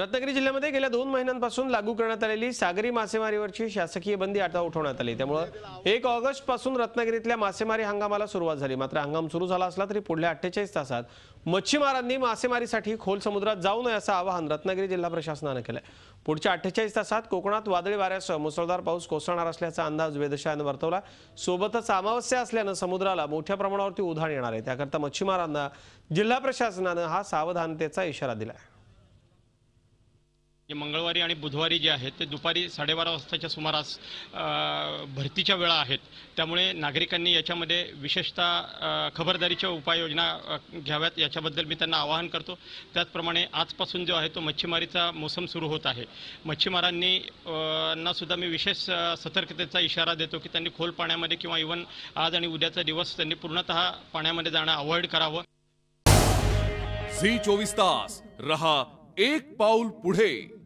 रत्नागिरी जिल्ह्यामध्ये गेल्या 2 महिन्यांपासून लागू करण्यात आलेली सागरी मासेमारीवरची शासकीय बंदी आता उठवण्यात आली। त्यामुळे 1 ऑगस्ट पासून रत्नागिरीतल्या मासेमारी हंगामाला सुरुवात झाली। मात्र हंगाम सुरू झाला असला तरी पुढल्या 48 तासात मच्छीमारांनी मासेमारीसाठी खोल समुद्रात जाऊ नये असं आवाहन रत्नागिरी जिल्हा प्रशासनाने केलंय। पुढच्या 48 तासात कोकणात वादळी वाऱ्यासह मुसळधार पाऊस कोसळणार असल्याचा अंदाज वेधशाळेने वर्तवला। सोबतच अमावस्या असल्याने समुद्राला मोठ्या प्रमाणावरती उधाण येणार आहे। त्याकरता मच्छीमारांना जिल्हा प्रशासनाने हा सावधानतेचा इशारा दिलाय। मंगळवारी आणि बुधवारी जे आहेत ते दुपारी 12:30 वाजताच्या सुमारास भरतीच्या वेळा आहेत। त्यामुळे नागरिकांनी याच्यामध्ये विशेषतः खबरदारीच्या उपाययोजना घ्याव्यात याच्याबद्दल मी त्यांना आवाहन करतो। त्याचप्रमाणे आजपासून जो आहे तो मच्छीमारीचा मोसम सुरू होत आहे। मच्छीमारांनी ना सुद्धा मी विशेष सतर्कतेचा इशारा देतो की त्यांनी खोल पाण्यामध्ये किंवा इव्हन आज आणि उद्याचा दिवस त्यांनी पूर्णतः पाण्यामध्ये जाणं अवॉइड करावं। झी 24 तास रहा एक पाऊल पुढे।